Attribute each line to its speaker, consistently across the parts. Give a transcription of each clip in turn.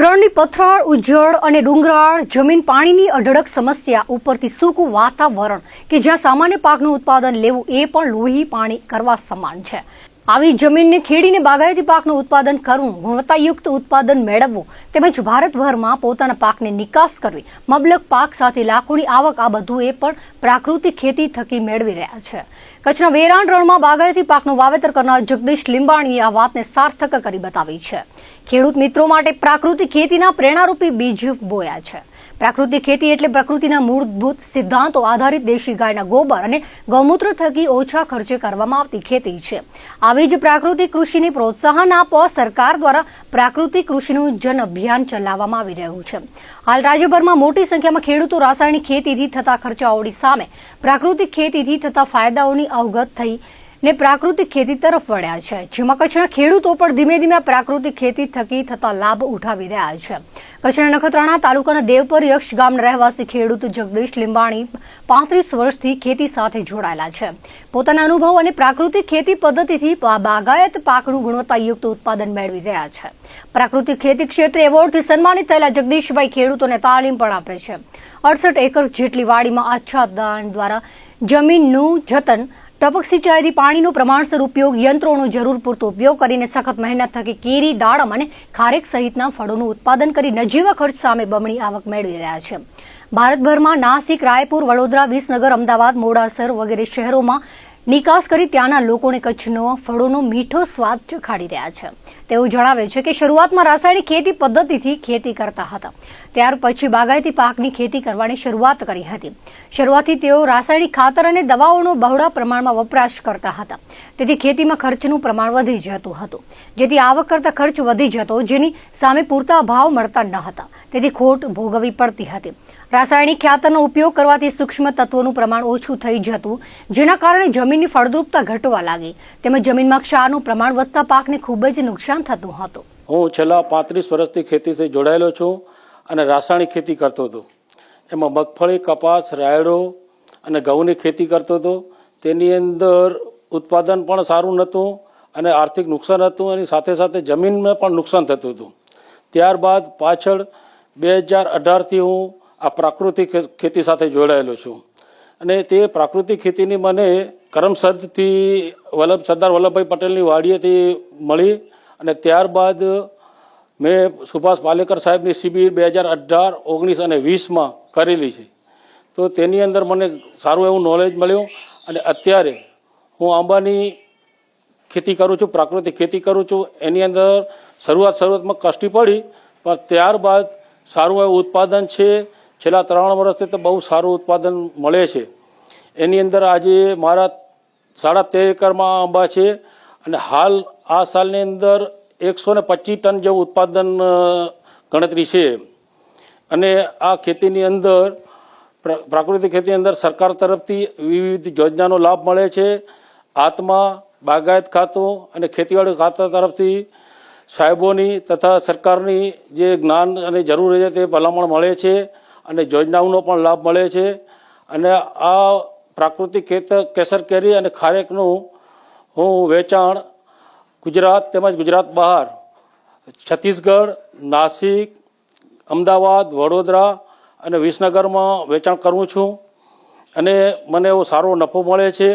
Speaker 1: રણની પથરાળ, ઉજ્જડ અને ડુંગરાળ જમીન, પાણીની અઢળક સમસ્યા, ઉપરથી સૂકું વાતાવરણ કે જ્યાં સામાન્ય પાકનું ઉત્પાદન લેવું એ પણ લોહી પાણી કરવા સમાન છે. આવી જમીનને ખેડીને બાગાયતી પાકનું ઉત્પાદન કરવું, ગુણવત્તાયુક્ત ઉત્પાદન મેળવવું તેમજ ભારતભરમાં પોતાના પાકને નિકાસ કરવી, મબલક પાક સાથે લાખોની આવક, આ બધું એ પણ પ્રાકૃતિક ખેતી થકી મેળવી રહ્યા છે. કચ્છના વેરાણ રણમાં બાગાયતી પાકનું વાવેતર કરનાર જગદીશ લીંબાણીએ આ વાતને સાર્થક કરી બતાવી છે. ખેડૂત મિત્રો માટે પ્રાકૃતિક ખેતીના પ્રેરણારૂપી બીજ બોયા છે. પ્રાકૃતિક ખેતી એટલે પ્રકૃતિના મૂળભૂત સિદ્ધાંતો આધારિત દેશી ગાયના ગોબર અને ગૌમૂત્ર થકી ઓછા ખર્ચે કરવામાં આવતી ખેતી છે. આવી જ પ્રાકૃતિક કૃષિને પ્રોત્સાહન આપવા સરકાર દ્વારા પ્રાકૃતિક કૃષિનું જન અભિયાન ચલાવવામાં આવી રહ્યું છે. હાલ રાજ્યભરમાં મોટી સંખ્યામાં ખેડૂતો રાસાયણિક ખેતીથી થતા ખર્ચાઓની સામે પ્રાકૃતિક ખેતીથી થતા ફાયદાઓની અવગત થઈ ને પ્રાકૃતિક ખેતી તરફ વળ્યા છે, જેમાં કચ્છના ખેડૂતો પણ ધીમે ધીમે પ્રાકૃતિક ખેતી થકી થતા લાભ ઉઠાવી રહ્યા છે. કચ્છના નખત્રાણા તાલુકાના દેવપર યક્ષ ગામના રહેવાસી ખેડૂત જગદીશ લીંબાણી 35 વર્ષથી ખેતી સાથે જોડાયેલા છે. પોતાના અનુભવ અને પ્રાકૃતિક ખેતી પદ્ધતિથી બાગાયત પાકનું ગુણવત્તાયુક્ત ઉત્પાદન મેળવી રહ્યા છે. પ્રાકૃતિક ખેતી ક્ષેત્રે એવોર્ડથી સન્માનિત થયેલા જગદીશભાઈ ખેડૂતોને તાલીમ પણ આપે છે. 68 એકર જેટલી વાડીમાં આચ્છાદન દ્વારા જમીનનું જતન, ટપક સિંચાઈથી પાણીનો પ્રમાણસર ઉપયોગ, યંત્રોનો જરૂર પૂરતો ઉપયોગ કરીને સખત મહેનત થકી કેરી, દાડમ અને ખારેક સહિતના ફળોનું ઉત્પાદન કરી નજીવા ખર્ચ સામે બમણી આવક મેળવી રહ્યા છે. ભારતભરમાં નાસિક, રાયપુર, વડોદરા, વિસનગર, અમદાવાદ, મોડાસર વગેરે શહેરોમાં નિકાસ કરી ત્યાંના લોકોને કચ્છનો ફળોનો મીઠો સ્વાદ ચખાડી રહ્યા છે. તેઓ જણાવે છે કે શરૂઆતમાં રાસાયણિક ખેતી પદ્ધતિથી ખેતી કરતા હતા, ત્યાર પછી બાગાયતી પાકની ખેતી કરવાની શરૂઆત કરી હતી. શરૂઆતથી તેઓ રાસાયણિક ખાતર અને દવાઓનો બહોળા પ્રમાણમાં વપરાશ કરતા હતા, તેથી ખેતીમાં ખર્ચનું પ્રમાણ વધી જતું હતું, જેથી આવક કરતા ખર્ચ વધી જતો, જેની સામે પૂરતા ભાવ મળતા ન હતા, તેથી ખોટ ભોગવવી પડતી હતી. રાસાયણિક ખાતરનો ઉપયોગ કરવાથી સૂક્ષ્મ તત્વોનું પ્રમાણ ઓછું થઈ જતું, જેના કારણે જમીનની ફળદ્રુપતા ઘટવા લાગી, તેમજ જમીનમાં ક્ષારનું પ્રમાણ વધતા પાકને ખૂબ જ નુકસાન થતું હતું.
Speaker 2: હું છેલ્લા 35 વર્ષથી ખેતીથી જોડાયેલો છું અને રાસાયણિક ખેતી કરતો હતો. એમાં મગફળી, કપાસ, રાયડો અને ઘઉંની ખેતી કરતો હતો. તેની અંદર ઉત્પાદન પણ સારું નહોતું અને આર્થિક નુકસાન હતું, અને સાથે સાથે જમીનમાં પણ નુકસાન થતું હતું. ત્યારબાદ પાછળ 2018થી હું આ પ્રાકૃતિક ખેતી સાથે જોડાયેલો છું, અને તે પ્રાકૃતિક ખેતીની મને કરમસદથી સરદાર વલ્લભભાઈ પટેલની વાડીએથી મળી, અને ત્યારબાદ મેં સુભાષ પાલેકર સાહેબની શિબિર 2018, 19 અને 20માં કરેલી છે. તો તેની અંદર મને સારું એવું નોલેજ મળ્યું, અને અત્યારે હું આંબાની ખેતી કરું છું, પ્રાકૃતિક ખેતી કરું છું. એની અંદર શરૂઆતમાં કષ્ટી પડી, પણ ત્યારબાદ સારું એવું ઉત્પાદન છે. છેલ્લા 3 વર્ષથી તો બહુ સારું ઉત્પાદન મળે છે. એની અંદર આજે મારા 13.5 એકરમાં આંબા છે, અને હાલ આ સાલની અંદર 125 ટન જેવું ઉત્પાદન ગણતરી છે. અને આ ખેતીની અંદર પ્રાકૃતિક ખેતીની અંદર સરકાર તરફથી વિવિધ યોજનાનો લાભ મળે છે. આત્મા, બાગાયત ખાતું અને ખેતીવાડી ખાતા તરફથી સાહેબોની તથા સરકારની જે જ્ઞાન અને જરૂર છે તે ભલામણ મળે છે, અને યોજનાઓનો પણ લાભ મળે છે. અને આ પ્રાકૃતિક કેસર કેરી અને ખારેકનું હું વેચાણ ગુજરાત તેમજ ગુજરાત બહાર, છત્તીસગઢ, નાસિક, અમદાવાદ, વડોદરા અને વિસનગરમાં વેચાણ કરું છું, અને મને એવો સારો નફો મળે છે.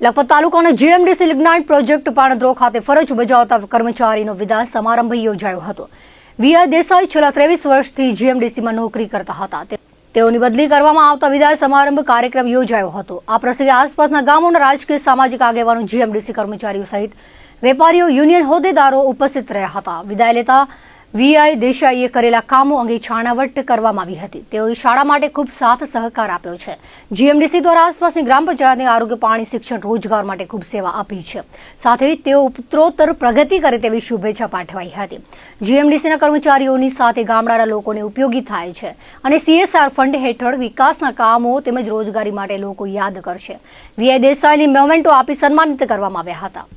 Speaker 1: લખપત તાલુકાના જીએમડીસી લિગ્નાઇટ પ્રોજેક્ટ પાણદ્રો ખાતે ફરજ બજાવતા કર્મચારીનો વિદાય સમારંભ યોજાયો હતો. વી.આઈ. દેસાઈ છેલ્લા 23 વર્ષથી જીએમડીસીમાં નોકરી કરતા હતા. તેઓની બદલી કરવામાં આવતા વિદાય સમારંભ કાર્યક્રમ યોજાયો હતો. આ પ્રસંગે આસપાસના ગામોના રાજકીય, સામાજિક આગેવાનો, જીએમડીસી કર્મચારીઓ સહિત વેપારીઓ, યુનિયન હોદ્દેદારો ઉપસ્થિત રહ્યા હતા. વિદાય લેતા વી.આઈ. દેસાઈએ કરેલા કામો અંગે છાણાવટ કરવામાં આવી હતી. તેઓએ શાળા માટે ખૂબ સાથ સહકાર આપ્યો છે. જીએમડીસી દ્વારા આસપાસની ગ્રામ પંચાયતને આરોગ્ય, પાણી, શિક્ષણ, રોજગાર માટે ખૂબ સેવા આપી છે. સાથે તેઓ ઉત્તરોત્તર પ્રગતિ કરે તેવી શુભેચ્છા પાઠવાઈ હતી. જીએમડીસીના કર્મચારીઓની સાથે ગામડાના લોકોને ઉપયોગી થાય છે, અને CSR ફંડ હેઠળ વિકાસના કામો તેમજ રોજગારી માટે લોકો યાદ કરશે. વી.આઈ. દેસાઈને મોમેન્ટો આપી સન્માનિત કરવામાં આવ્યા હતા.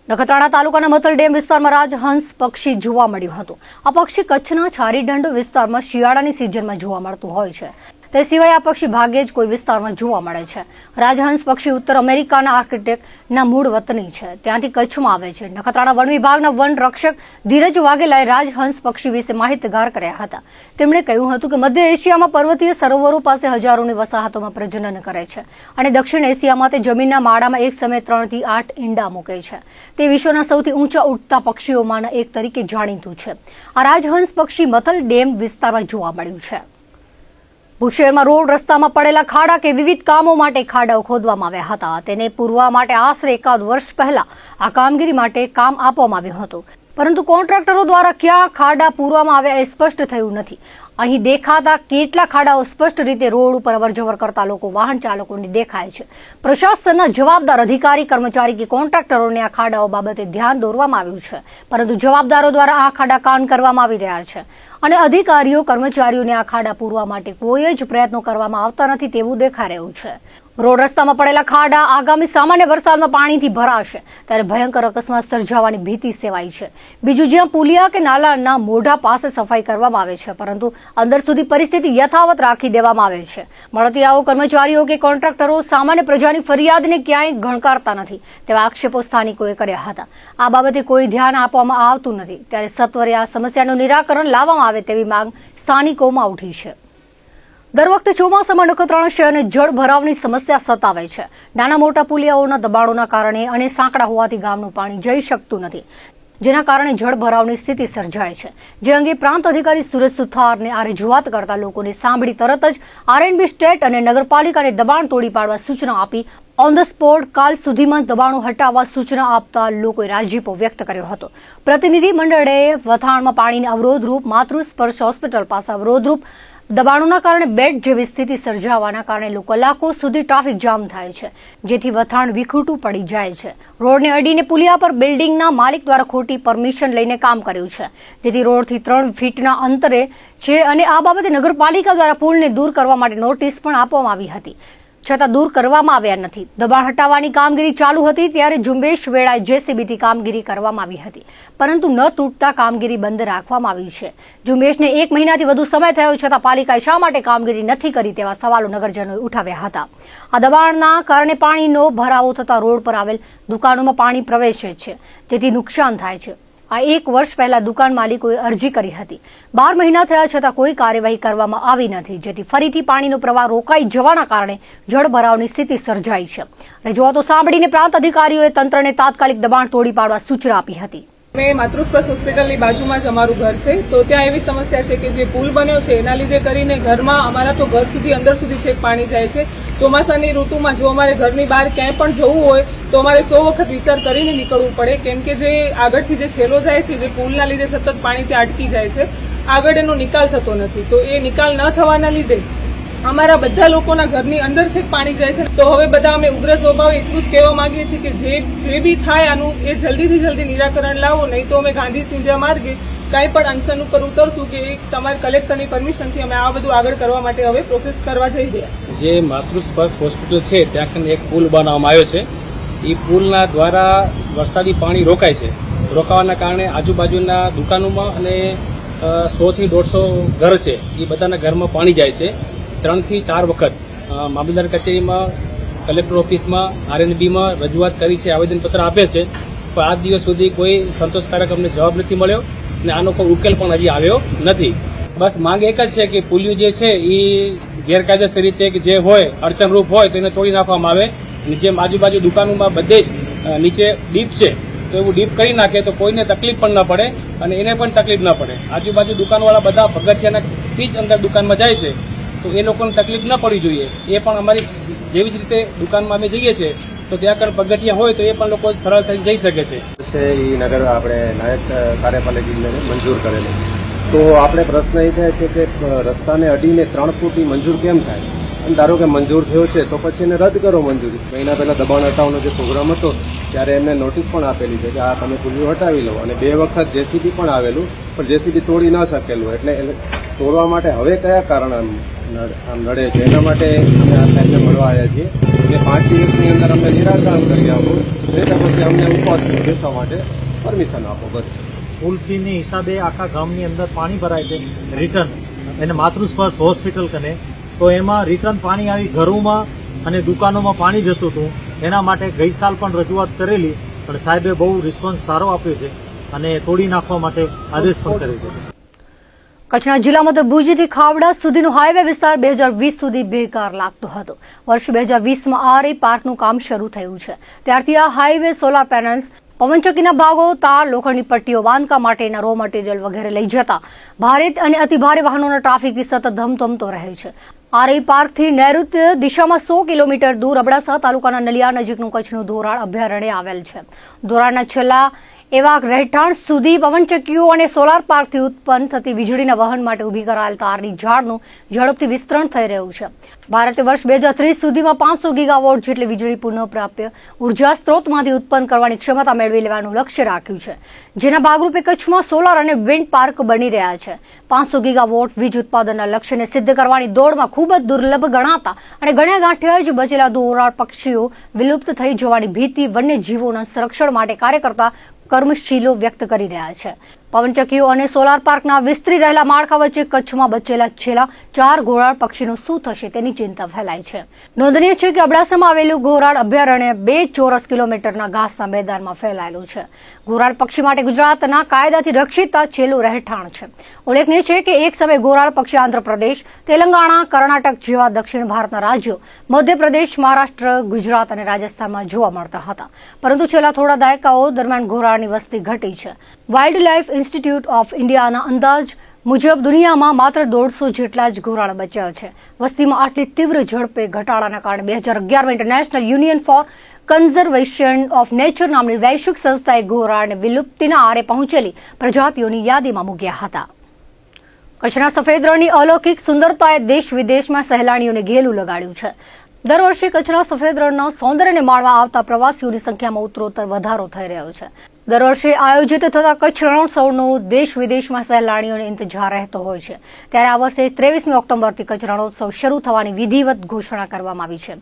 Speaker 1: નખત્રાણા તાલુકાના મથલ ડેમ વિસ્તારમાં રાજહંસ પક્ષી જોવા મળ્યું હતું. આ પક્ષી કચ્છના છારીઢંઢ વિસ્તારમાં શિયાળાની સિઝનમાં જોવા મળતું હોય છે. તે સિવાય આ પક્ષી ભાગ્યે જ કોઈ વિસ્તારમાં જોવા મળે છે. રાજહંસ પક્ષી ઉત્તર અમેરિકાના આર્કિટેક્ટના મૂળ વતની છે. ત્યાંથી કચ્છમાં આવે છે. નખત્રાણા વન વિભાગના વન રક્ષક ધીરજ વાઘેલાએ રાજહંસ પક્ષી વિશે માહિતગાર કર્યા હતા. તેમણે કહ્યું હતું કે મધ્ય એશિયામાં પર્વતીય સરોવરો પાસે હજારોની વસાહતોમાં પ્રજનન કરે છે અને દક્ષિણ એશિયામાં તે જમીનના માળામાં એક સમયે 3 થી 8 ઈંડા મૂકે છે. તે વિશ્વના સૌથી ઊંચા ઉડતા પક્ષીઓમાંના એક તરીકે જાણીતું છે. આ રાજહંસ પક્ષી મથલ ડેમ વિસ્તારમાં જોવા મળ્યું છે. ભુજ શહેરમાં રોડ રસ્તામાં પડેલા ખાડા કે વિવિધ કામો માટે ખાડાઓ ખોદવામાં આવ્યા હતા. તેને પૂરવા માટે આશરે 1 વર્ષ પહેલા આ કામગીરી માટે કામ આપવામાં આવ્યું હતું, પરંતુ કોન્ટ્રાક્ટરો દ્વારા ક્યાં ખાડા પૂરવામાં આવ્યા એ સ્પષ્ટ થયું નથી. અહીં દેખાતા કેટલા ખાડાઓ સ્પષ્ટ રીતે રોડ ઉપર અવરજવર કરતા લોકો વાહન ચાલકોને દેખાય છે. પ્રશાસનના જવાબદાર અધિકારી કર્મચારી કે કોન્ટ્રાક્ટરોને આ ખાડાઓ બાબતે ધ્યાન દોરવામાં આવ્યું છે, પરંતુ જવાબદારો દ્વારા આ ખાડા કામ કરવામાં આવી રહ્યા છે અને અધિકારીઓ કર્મચારીઓને આ ખાડા પૂરવા માટે કોઈ જ પ્રયત્નો કરવામાં આવતા નથી તેવું દેખાઈ રહ્યું છે. રોડ રસ્તામાં પડેલા ખાડા આગામી સામાન્ય વરસાદમાં પાણીથી ભરાશે ત્યારે ભયંકર અકસ્માત સર્જાવાની ભીતિ સેવાઈ છે. બીજું, જ્યાં પુલિયા કે નાલાના મોઢા પાસે સફાઈ કરવામાં આવે છે, પરંતુ અંદર સુધી પરિસ્થિતિ યથાવત રાખી દેવામાં આવે છે. મળતિયાઓ, કર્મચારીઓ કે કોન્ટ્રાક્ટરો સામાન્ય પ્રજાની ફરિયાદને ક્યાંય ગણકારતા નથી તેવા આક્ષેપો સ્થાનિકોએ કર્યા હતા. આ બાબતે કોઈ ધ્યાન આપવામાં આવતું નથી ત્યારે સત્વરે આ સમસ્યાનું નિરાકરણ લાવવામાં આવે તેવી માંગ સ્થાનિકોમાં ઉઠી છે. દર વખતે ચોમાસામાં નખત્રાણા શહેરને જળ ભરાવની સમસ્યા સતાવે છે. નાના મોટા પુલિયાઓના દબાણોના કારણે અને સાંકડા હોવાથી ગામનું પાણી જઈ શકતું નથી, જેના કારણે જળ ભરાવની સ્થિતિ સર્જાય છે. જે અંગે પ્રાંત અધિકારી સુરેશ સુથારને આ રજૂઆત કરતા લોકોને સાંભળી તરત જ આરએનબી સ્ટેટ અને નગરપાલિકાને દબાણ તોડી પાડવા સૂચના આપી ઓન ધ સ્પોટ કાલ સુધીમાં દબાણો હટાવવા સૂચના આપતા લોકોએ રાજીપો વ્યક્ત કર્યો હતો. પ્રતિનિધિ મંડળે વથાણમાં પાણીને અવરોધરૂપ માતૃસ્પર્શ હોસ્પિટલ પાસે અવરોધરૂપ દબાણોના કારણે બેડ જેવી સ્થિતિ સર્જાવાના કારણે કલાકો સુધી ટ્રાફિક જામ થાય છે, જેથી વથાણ વિખૂટું પડી જાય છે. રોડને અડીને પુલિયા પર બિલ્ડિંગના માલિક દ્વારા ખોટી પરમિશન લઈને કામ કર્યું છે, જેથી રોડથી 3 ફીટના અંતરે છે અને આ બાબતે નગરપાલિકા દ્વારા પુલને દૂર કરવા માટે નોટિસ પણ આપવામાં આવી હતી, છતાં દૂર કરવામાં આવ્યા નથી. દબાણ હટાવવાની કામગીરી ચાલુ હતી ત્યારે ઝુંબેશ વેળાએ જેસીબીથી કામગીરી કરવામાં આવી હતી, પરંતુ ન તૂટતા કામગીરી બંધ રાખવામાં આવી છે. ઝુંબેશને 1 મહિનાથી વધુ સમય થયો છતાં પાલિકાએ શા માટે કામગીરી નથી કરી તેવા સવાલો નગરજનોએ ઉઠાવ્યા હતા. આ દબાણના કારણે પાણીનો ભરાવો થતા રોડ પર આવેલ દુકાનોમાં પાણી પ્રવેશે છે, જેથી નુકસાન થાય છે. આ 1 વર્ષ પહેલા દુકાન માલિકોએ અરજી કરી હતી. 12 મહિના થયા છતાં કોઈ કાર્યવાહી કરવામાં આવી નથી, જેથી ફરીથી પાણીનો પ્રવાહ રોકાઈ જવાના કારણે જળભરાવની સ્થિતિ સર્જાઈ છે. રજૂઆતો સાંભળીને પ્રાંત અધિકારીઓએ તંત્રને તાત્કાલિક દબાણ તોડી પાડવા સૂચના આપી હતી.
Speaker 3: મેં માતૃસ્પર્શ હોસ્પિટલની બાજુમાં જ અમારું ઘર છે, તો ત્યાં એવી સમસ્યા છે કે જે પુલ બન્યો છે એના લીધે કરીને ઘરમાં અમારા તો ઘર સુધી અંદર સુધી છેક પાણી જાય છે. ચોમાસાની ઋતુમાં જો અમારે ઘરની બહાર ક્યાંય પણ જવું હોય તો અમારે 100 વખત વિચાર કરીને નીકળવું પડે, કેમ કે જે આગળથી જે છેલ્લો જાય છે, જે પુલના લીધે સતત પાણી ત્યાં અટકી જાય છે, આગળ એનો નિકાલ થતો નથી. તો એ નિકાલ ન થવાના લીધે અમારા બધા લોકોના ઘરની અંદર છેક પાણી જાય છે. તો હવે બધા અમે ઉગ્ર સ્વભાવે એટલું જ કહેવા માંગીએ છીએ કે જે બી થાય આનું એ જલ્દીથી જલ્દી નિરાકરણ લાવો, નહીં તો અમે ગાંધી સિંજા માર્ગે કાંઈ પણ અનશન ઉપર ઉતરશું કે તમારે કલેક્ટરની પરમિશનથી અમે આ બધું આગળ કરવા માટે હવે પ્રોસેસ કરવા જઈ રહ્યા છીએ.
Speaker 4: જે માતૃસ્પર્શ હોસ્પિટલ છે ત્યાં કને એક પુલ બનાવવામાં આવ્યો છે. એ પુલના દ્વારા વરસાદી પાણી રોકાય છે. રોકાવાના કારણે આજુબાજુના દુકાનોમાં અને 100 થી 150 ઘર છે એ બધાના ઘરમાં પાણી જાય છે. 3 થી 4 વખત મામલતદાર કચેરીમાં, કલેક્ટર ઓફિસમાં, આરએનબીમાં રજૂઆત કરી છે, આવેદનપત્ર આપે છે, પણ આજ દિવસ સુધી કોઈ સંતોષકારક અમને જવાબ નથી મળ્યો અને આનો કોઈ ઉકેલ પણ હજી આવ્યો નથી. બસ માંગ એક જ છે કે પુલિયું જે છે એ ગેરકાયદેસર રીતે કે જે હોય અડચણરૂપ હોય તો એને તોડી નાખવામાં આવે અને જેમ આજુબાજુ દુકાનોમાં બધે જ નીચે ડીપ છે તો એવું ડીપ કરી નાખે તો કોઈને તકલીફ પણ ન પડે અને એને પણ તકલીફ ન પડે. આજુબાજુ દુકાનવાળા બધા પગથિયાના જ અંદર દુકાનમાં જાય છે તો એ લોકોને તકલીફ ન પડવી જોઈએ. એ પણ અમારી જેવી જ રીતે દુકાનમાં અમે જઈએ છીએ તો ત્યાં આગળ પગથિયા હોય તો એ પણ લોકો સરળતાથી જઈ શકે છે.
Speaker 5: એ નગર આપણે નાયબ કાર્યપાલિકાને મંજૂર કરેલું, તો આપણે પ્રશ્ન એ થાય છે કે રસ્તાને અડીને 3 ફૂટ મંજૂર કેમ થાય? અને ધારો કે મંજૂર થયો છે તો પછી એને રદ કરો મંજૂરી. મહિના પહેલા દબાણ હટાવવાનો જે પ્રોગ્રામ હતો ત્યારે એમને નોટિસ પણ આપેલી છે કે આ તમે પુલિયું હટાવી લો, અને 2 વખત જેસીબી પણ આવેલું પણ જેસીબી તોડી ન શકેલું. એટલે તોડવા માટે હવે કયા કારણ આમ નડે છે એના માટે અમે આ સાહેબને મળવા આવ્યા છીએ કે 5 દિવસની અંદર અમને નિરાકરણ કરી આપો, નહીં તો પછી અમને ઉપર બેસવા માટે પરમિશન આપો. બસ
Speaker 6: પુલ ફીની હિસાબે આખા ગામની અંદર પાણી ભરાય છે રિટર્ન એને માતૃસ્પર્શ હોસ્પિટલ કને તો એમાં રિટર્ન પાણી આવી ઘરોમાં અને દુકાનોમાં પાણી જતું હતું. એના માટે ગઈ સાલ પણ રજૂઆત કરેલી, પણ સાહેબે બહુ રિસ્પોન્સ સારો આપ્યો છે અને તોડી નાખવા માટે આદેશ પણ કર્યો છે.
Speaker 1: કચ્છના જિલ્લામાં તો ભુજથી ખાવડા સુધીનો હાઈવે વિસ્તાર 2020 સુધી બેકાર લાગતો હતો. વર્ષ 2020માં આરઈ પાર્કનું કામ શરૂ થયું છે. ત્યારથી આ હાઈવે સોલાર પેનલ્સ, પવનચક્કીના ભાગો, તાર, લોખંડની પટ્ટીઓ, બાંધકામ માટેના રો મટીરીયલ વગેરે લઈ જતા ભારે અને અતિભારે વાહનોના ટ્રાફિકથી સતત ધમધમતો રહે છે. આરઈ પાર્કથી નૈઋત્ય દિશામાં 100 કિલોમીટર દૂર અબડાસા તાલુકાના નલિયા નજીકનું કચ્છનું ધોરાડ અભયારણ્ય આવેલ છે. ધોરાડના છેલ્લા એવા રહેઠાણ સુધી પવનચક્કીઓ અને સોલાર પાર્કથી ઉત્પન્ન થતી વીજળીના વહન માટે ઉભી કરાયેલ તારની ઝાડનું ઝડપથી વિસ્તરણ થઈ રહ્યું છે. ભારતે વર્ષ 2030 સુધીમાં 500 ગીગાવોટ જેટલી વીજળી પુનઃપ્રાપ્ય ઉર્જા સ્ત્રોતમાંથી ઉત્પન્ન કરવાની ક્ષમતા મેળવી લેવાનું લક્ષ્ય રાખ્યું છે, જેના ભાગરૂપે કચ્છમાં સોલાર અને વિન્ડ પાર્ક બની રહ્યા છે. 500 ગીગાવોટ વીજ ઉત્પાદનના લક્ષ્યને સિદ્ધ કરવાની દોડમાં ખૂબ જ દુર્લભ ગણાતા અને ગણ્યા ગાંઠ્યા જ બચેલા ધોરાડ પક્ષીઓ વિલુપ્ત થઈ જવાની ભીતિ વન્યજીવોના સંરક્ષણ માટે કાર્ય કરતા કર્મશીલો વ્યક્ત કરી રહ્યા છે. પવનચક્કીઓ અને સોલાર પાર્કના વિસ્તરી રહેલા માળખા વચ્ચે કચ્છમાં બચેલા છેલ્લા 4 ઘોરાડ પક્ષીનું શું થશે તેની ચિંતા ફેલાઈ છે. નોંધનીય છે કે અબડાસામાં આવેલું ઘોરાડ અભયારણ્ય 2 ચોરસ કિલોમીટરના ઘાસના મેદાનમાં ફેલાયેલું છે. ઘોરાડ પક્ષી માટે ગુજરાતના કાયદાથી રક્ષિત આ છેલ્લું રહેઠાણ છે. ઉલ્લેખનીય છે કે એક સમયે ઘોરાડ પક્ષી આંધ્રપ્રદેશ, તેલંગાણા, કર્ણાટક જેવા દક્ષિણ ભારતના રાજ્યો, મધ્યપ્રદેશ, મહારાષ્ટ્ર, ગુજરાત અને રાજસ્થાનમાં જોવા મળતા હતા. પરંતુ છેલ્લા થોડા દાયકાઓ દરમિયાન ઘોરાડની વસ્તી ઘટી છે. વાઇલ્ડ લાઇફ ઇન્સ્ટિટ્યૂટ ઓફ ઇન્ડિયાના અંદાજ મુજબ દુનિયામાં માત્ર 150 જેટલા જ ઘોરાડ બચ્યા છે. વસ્તીમાં આટલી તીવ્ર ઝડપે ઘટાડાના કારણે 2011માં International Union for Conservation of Nature નામની વૈશ્વિક સંસ્થાએ ઘોરાડને વિલુપ્તિના આરે પહોંચેલી પ્રજાતિઓની યાદીમાં મૂક્યા હતા. કચ્છના સફેદ રણની અલૌકિક સુંદરતાએ દેશ વિદેશમાં સહેલાણીઓને ઘેલું લગાડ્યું છે. દર વર્ષે કચ્છના સફેદ રણના સૌંદર્યને માણવા આવતા પ્રવાસીઓની સંખ્યામાં ઉત્તરોત્તર વધારો થઈ રહ્યો છે. દર વર્ષે આયોજિત થતા કચ્છ રણોત્સવનો દેશ વિદેશમાં સહેલાણીઓને ઇંતજાર રહેતો હોય છે. ત્યારે આ વર્ષે 23મી ઓક્ટોબરથી કચ્છ રણોત્સવ શરૂ થવાની વિધિવત ઘોષણા કરવામાં આવી છે.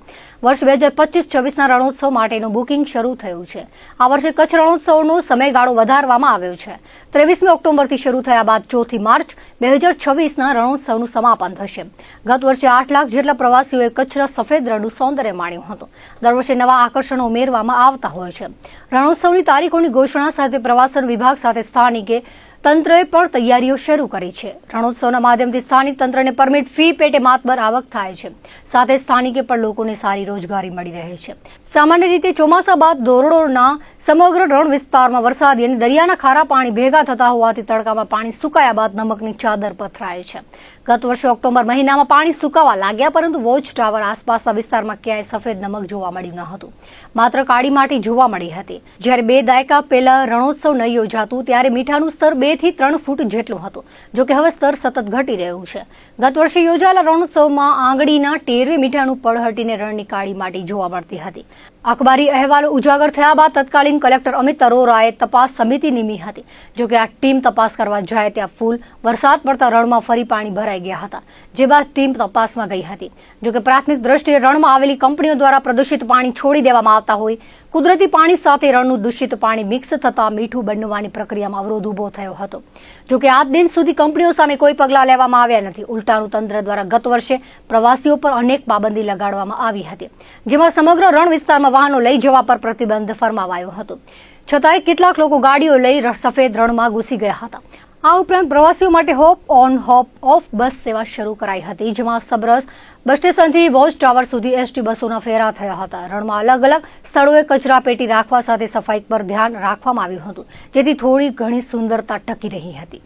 Speaker 1: વર્ષ 2025-26ના રણોત્સવ માટેનું બુકિંગ શરૂ થયું છે. આ વર્ષે કચ્છ રણોત્સવનો સમયગાળો વધારવામાં આવ્યો છે. 23મી ઓક્ટોબરથી શરૂ થયા બાદ 4 માર્ચ 2026ના રણોત્સવનું સમાપન થશે. ગત વર્ષે 8 લાખ જેટલા પ્રવાસીઓએ કચ્છના સફેદ રણનું સૌંદર્ય માણ્યું હતું. દર વર્ષે નવા આકર્ષણો ઉમેરવામાં આવતા હોય છે. રણોત્સવની તારીખોની ઘોષણા સાથે પ્રવાસન વિભાગ સાથે સ્થાનિકે તંત્રએ પણ તૈયારીઓ શરૂ કરી છે. રણોત્સવના માધ્યમથી સ્થાનિક તંત્રને પરમિટ ફી પેટે માતબર આવક થાય છે. સાથે સ્થાનિકે પણ લોકોને સારી રોજગારી મળી રહે છે. સામાન્ય રીતે ચોમાસા બાદ ધોરડોના સમગ્ર રણ વિસ્તારમાં વરસાદી અને દરિયાના ખારા પાણી ભેગા થતા હોવાથી તડકામાં પાણી સુકાયા બાદ નમકની ચાદર પથરાય છે. ગત વર્ષે ઓક્ટોબર મહિનામાં પાણી સુકાવા લાગ્યા, પરંતુ વોચ ટાવર આસપાસના વિસ્તારમાં ક્યાંય સફેદ નમક જોવા મળ્યું ન હતું. માત્ર કાળી માટી જોવા મળી હતી. જ્યારે 2 દાયકા પહેલા રણોત્સવ ન યોજાતું ત્યારે મીઠાનું સ્તર 2 થી 3 ફૂટ જેટલું હતું. જોકે હવે સ્તર સતત ઘટી રહ્યું છે. ગત વર્ષે યોજાયેલા રણોત્સવમાં આંગળીના ટેરવે મીઠાનું પડ હટીને રણની કાળી માટી જોવા મળતી હતી. અખબારી અહેવાલો ઉજાગર થયા બાદ તત્કાલીન કલેક્ટર અમિત અરોરાએ તપાસ સમિતિ નીમી હતી. જોકે આ ટીમ તપાસ કરવા જાય ત્યાં ફૂલ વરસાદ પડતા રણમાં ફરી પાણી ભરાઈ ગયા હતા, જે બાદ ટીમ તપાસમાં ગઈ હતી. જોકે પ્રાથમિક દ્રષ્ટિએ રણમાં આવેલી કંપનીઓ દ્વારા પ્રદૂષિત પાણી છોડી દેવામાં આવતા હોય કુદરતી પાણી સાથે રણનું દૂષિત પાણી મિક્સ થતા મીઠું બનવાની પ્રક્રિયામાં અવરોધ ઉભો થયો હતો. જોકે આજ દિન સુધી કંપનીઓ સામે કોઈ પગલાં લેવામાં આવ્યા નથી. ઉલટાનું તંત્ર દ્વારા ગત વર્ષે પ્રવાસીઓ પર અનેક પાબંદી લગાડવામાં આવી હતી, જેમાં સમગ્ર રણ વિસ્તારમાં વાહનો લઈ જવા પર પ્રતિબંધ ફરમાવાયો હતો. છતાંય કેટલાક લોકો ગાડીઓ લઈ સફેદ રણમાં ઘૂસી ગયા હતા. આ ઉપરાંત પ્રવાસીઓ માટે હોપ ઓન હોપ ઓફ બસ સેવા શરૂ કરાઈ હતી, જેમાં સબરસ બસ સ્ટેશનથી વોચ ટાવર સુધી એસટી બસોના ફેરા થયા હતા. રણમાં અલગ અલગ સ્થળોએ કચરા પેટી રાખવા સાથે સફાઈ પર ધ્યાન રાખવામાં આવ્યું હતું, જેથી થોડી ઘણી સુંદરતા ટકી રહી હતી.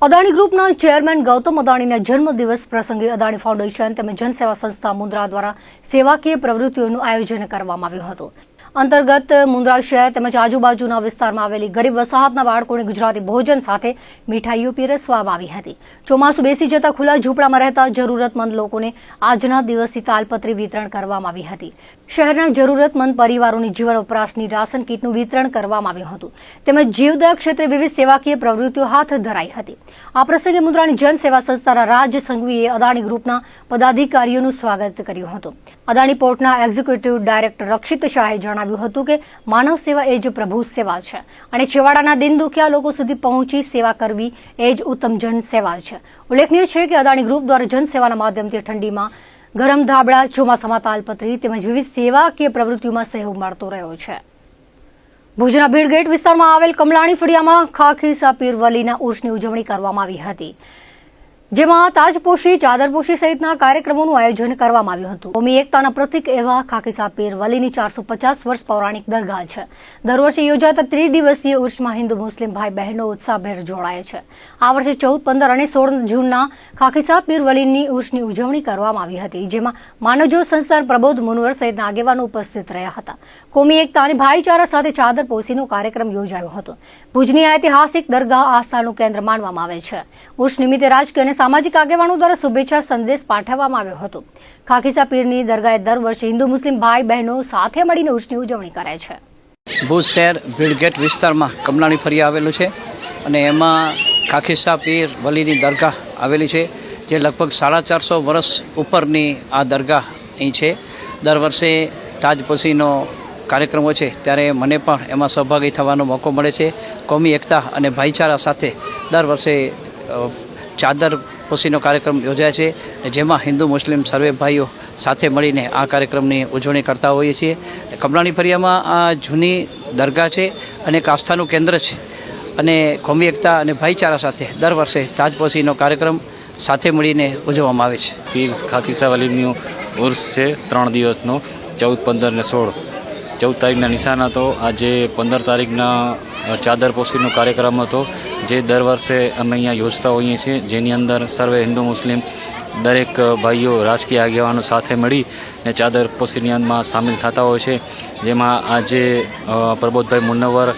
Speaker 1: અદાણી ગ્રુપના ચેરમેન ગૌતમ અદાણીના જન્મદિવસ પ્રસંગે અદાણી ફાઉન્ડેશન તેમજ જનસેવા સંસ્થા મુન્દ્રા દ્વારા સેવાકીય પ્રવૃત્તિઓનું આયોજન કરવામાં આવ્યું હતું. અંતર્ગત મુન્દ્રા શહેર તેમજ આજુબાજુના વિસ્તારમાં આવેલી ગરીબ વસાહતના બાળકોને ગુજરાતી ભોજન સાથે મીઠાઈઓ પીરસવામાં આવી હતી. ચોમાસું બેસી જતા ખુલ્લા ઝૂંપડામાં રહેતા જરૂરતમંદ લોકોને આજના દિવસથી તાલપત્રી વિતરણ કરવામાં આવી હતી. શહેરના જરૂરતમંદ પરિવારોની જીવન વપરાશની રાશન કીટનું વિતરણ કરવામાં આવ્યું હતું. તેમજ જીવદયા ક્ષેત્રે વિવિધ સેવાકીય પ્રવૃત્તિઓ હાથ ધરાઈ હતી. આ પ્રસંગે મુન્દ્રાની જનસેવા સંસ્થાના રાજ સંઘવીએ અદાણી ગ્રુપના પદાધિકારીઓનું સ્વાગત કર્યું હતું. અદાણી પોર્ટના એક્ઝિક્યુટિવ ડાયરેક્ટર રક્ષિત શાહે જણાવ્યું જણાવ્યું હતું કે માનવ સેવા એ જ પ્રભુ સેવા છે અને છેવાડાના દિન દુખિયા લોકો સુધી પહોંચી સેવા કરવી એ જ ઉત્તમ જન સેવા છે. ઉલ્લેખનીય છે કે અદાણી ગ્રુપ દ્વારા જનસેવાના માધ્યમથી ઠંડીમાં ગરમ ધાબળા, ચોમાસામાં તાલપત્રી તેમજ વિવિધ સેવાકીય પ્રવૃત્તિઓમાં સહયોગ મળતો રહ્યો છે. ભુજના ભીડગેટ વિસ્તારમાં આવેલ કમલાણી ફળિયામાં ખાખીસા પીર વલીના ઉર્સની ઉજવણી કરવામાં આવી હતી, જેમાં તાજપોશી, ચાદરપોશી સહિતના કાર્યક્રમોનું આયોજન કરવામાં આવ્યું હતું. કોમી એકતાના પ્રતીક એવા ખાખીસા પીર વલીની 450 વર્ષ પૌરાણિક દરગાહ છે. દર વર્ષે યોજાતા ત્રિદિવસીય ઉર્સમાં હિન્દુ મુસ્લિમ ભાઈ બહેનો ઉત્સાહભેર જોડાય છે. આ વર્ષે 14, 15 અને 16 જૂનના ખાખીસા પીર વલીની ઉર્સની ઉજવણી કરવામાં આવી હતી, જેમાં માનવજ્યોત સંસ્થાન પ્રબોધ મુનવર સહિતના આગેવાનો ઉપસ્થિત રહ્યા હતા. કોમી એકતા અને ભાઈચારા સાથે ચાદરપોશીનો કાર્યક્રમ યોજાયો હતો. ભુજની ઐતિહાસિક દરગાહ આસ્થાનું કેન્દ્ર માનવામાં આવે છે. ઉર્સ નિમિત્તે રાજકીય અને સામાજિક આગેવાનો દ્વારા શુભેચ્છા સંદેશ પાઠવવામાં આવ્યો હતો. ખાખીસા પીરની દરગાહે દર વર્ષે હિન્દુ મુસ્લિમ ભાઈ બહેનો સાથે મળીને ઉર્સની ઉજવણી કરે છે.
Speaker 7: ભુજ શહેર ભીડગેટ વિસ્તારમાં કમલાણી ફળિયા આવેલું છે અને એમાં ખાખીસા પીર વલીની દરગાહ આવેલી છે, જે લગભગ 450 વર્ષ ઉપરની આ દરગાહ અહીં છે. દર વર્ષે તાજપોશીનો કાર્યક્રમો છે ત્યારે મને પણ એમાં સહભાગી થવાનો મોકો મળે છે. કોમી એકતા અને ભાઈચારા સાથે દર વર્ષે ચાદર પોશીનો કાર્યક્રમ યોજાય છે, જેમાં હિન્દુ મુસ્લિમ સર્વે ભાઈઓ સાથે મળીને આ કાર્યક્રમની ઉજવણી કરતા હોઈએ છીએ. કમલાણી ફળિયામાં આ જૂની દરગાહ છે અને એક આસ્થાનું કેન્દ્ર છે અને કોમી એકતા અને ભાઈચારા સાથે દર વર્ષે તાજપોશીનો કાર્યક્રમ સાથે મળીને ઉજવવામાં આવે છે.
Speaker 8: પીર ખાખીસા વલીનું ઉર્સ છે 3 દિવસનો, 14, 15 ને 16. 14 તારીખના નિશાન હતો. આજે 15 તારીખના ચાદરપોશીનો કાર્યક્રમ હતો, જે દર વર્ષે અમે અહીંયા યોજતા હોઈએ છીએ, જેની અંદર સર્વે હિન્દુ મુસ્લિમ દરેક ભાઈઓ, રાજકીય આગેવાનો સાથે મળી ને ચાદરપોશીની અંદરમાં સામેલ થતા હોય છે. જેમાં આજે પ્રબોધભાઈ મુનવર,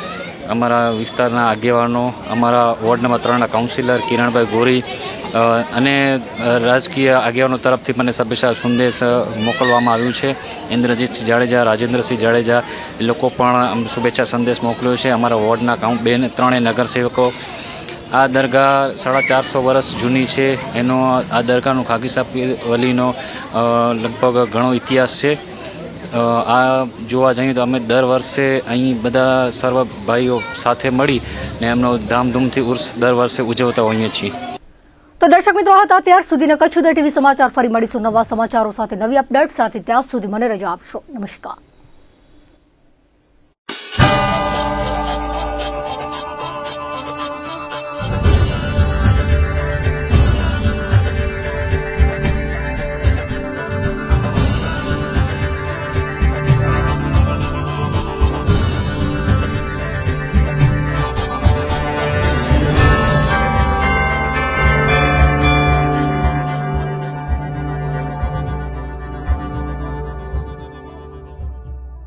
Speaker 8: અમારા વિસ્તારના આગેવાનો, અમારા વોર્ડ નંબર 3ના કાઉન્સિલર કિરણભાઈ ગોરી અને રાજકીય આગેવાનો તરફથી મને શુભેચ્છા સંદેશ મોકલવામાં આવ્યું છે. ઇન્દ્રજીતસિંહ જાડેજા, રાજેન્દ્રસિંહ જાડેજા એ લોકો પણ શુભેચ્છા સંદેશ મોકલ્યો છે. અમારા વોર્ડના 3 નગરસેવકો. આ દરગાહ 450 વર્ષ જૂની છે. એનો આ દરગાહનો ખાખીસા પીર વલીનો લગભગ ઘણો ઇતિહાસ છે. આ જોવા જઈએ તો અમે દર વર્ષે અહીં બધા સર્વ ભાઈઓ સાથે મળી ને એમનો ધામધૂમથી ઉર્સ દર વર્ષે ઉજવતા હોઈએ છીએ.
Speaker 1: તો દર્શક મિત્રો, હતા ત્યાર સુધીના કચ્છ ઉદય ટીવી સમાચાર. ફરી મળીશું નવા સમાચારો સાથે, નવી અપડેટ સાથે. ત્યાં સુધી મને રજા આપશો. નમસ્કાર.